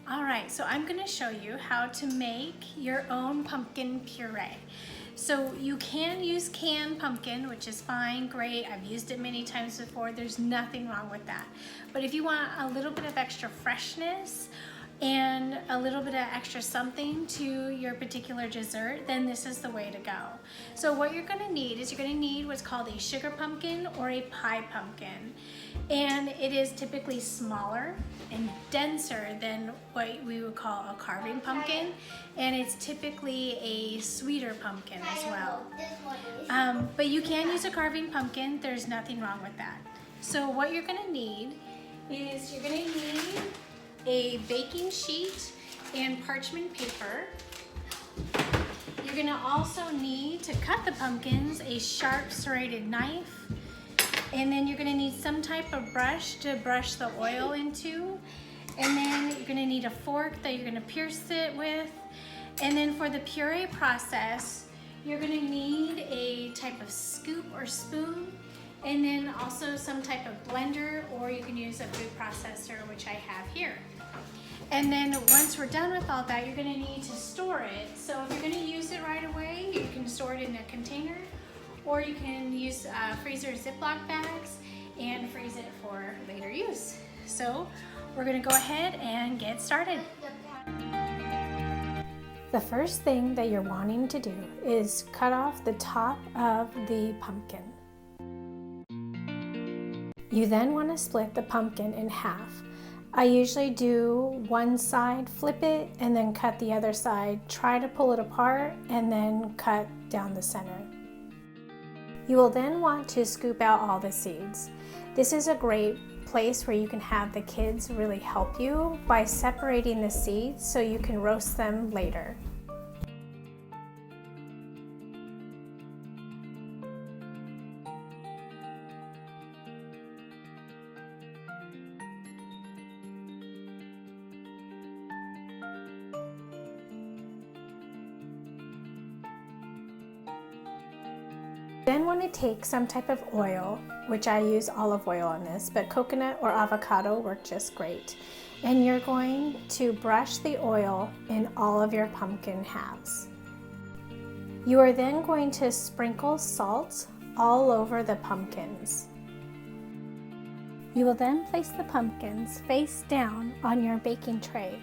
All right, so I'm gonna show you how to make your own pumpkin puree. So you can use canned pumpkin, which is fine, great. I've used it many times before. There's nothing wrong with that. But if you want a little bit of extra freshness and a little bit of extra something to your particular dessert, then this is the way to go. So what you're gonna need is you're gonna need what's called a sugar pumpkin or a pie pumpkin. And it is typically smaller and denser than what we would call a carving pumpkin. And it's typically a sweeter pumpkin as well. But you can use a carving pumpkin, there's nothing wrong with that. So what you're gonna need is you're gonna need a baking sheet and parchment paper. You're gonna also need, to cut the pumpkins, a sharp serrated knife. And then you're gonna need some type of brush to brush the oil into. And then you're gonna need a fork that you're gonna pierce it with. And then for the puree process, you're gonna need a type of scoop or spoon. And then also some type of blender, or you can use a food processor, which I have here. And then once we're done with all that, you're gonna need to store it. So if you're gonna use it right away, you can store it in a container, or you can use freezer Ziploc bags and freeze it for later use. So we're gonna go ahead and get started. The first thing that you're wanting to do is cut off the top of the pumpkin. You then want to split the pumpkin in half. I usually do one side, flip it, and then cut the other side. Try to pull it apart and then cut down the center. You will then want to scoop out all the seeds. This is a great place where you can have the kids really help you by separating the seeds so you can roast them later. Then want to take some type of oil, which I use olive oil on this, but coconut or avocado work just great. And you're going to brush the oil in all of your pumpkin halves. You are then going to sprinkle salt all over the pumpkins. You will then place the pumpkins face down on your baking tray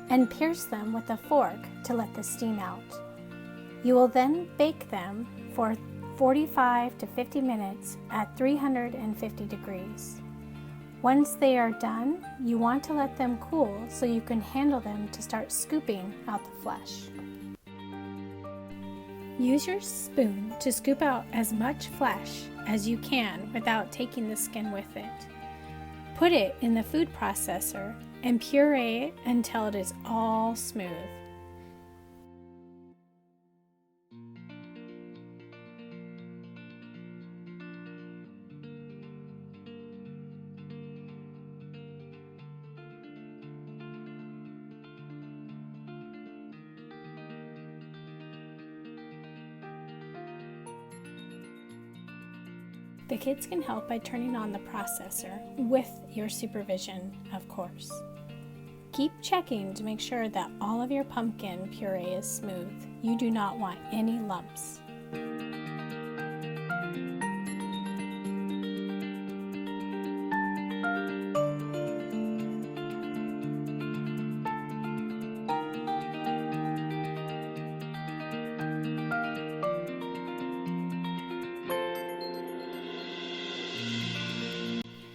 and pierce them with a fork to let the steam out. You will then bake them for 45 to 50 minutes at 350 degrees. Once they are done, you want to let them cool so you can handle them to start scooping out the flesh. Use your spoon to scoop out as much flesh as you can without taking the skin with it. Put it in the food processor and puree it until it is all smooth. The kids can help by turning on the processor with your supervision, of course. Keep checking to make sure that all of your pumpkin puree is smooth. You do not want any lumps.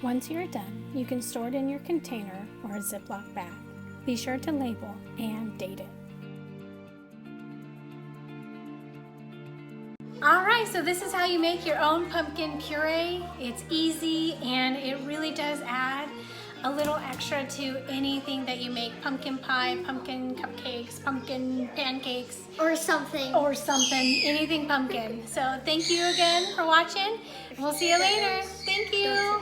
Once you're done, you can store it in your container or a Ziploc bag. Be sure to label and date it. Alright, so this is how you make your own pumpkin puree. It's easy and it really does add a little extra to anything that you make. Pumpkin pie, pumpkin cupcakes, pumpkin pancakes. Or something. Anything pumpkin. So thank you again for watching. We'll see you later. Thank you.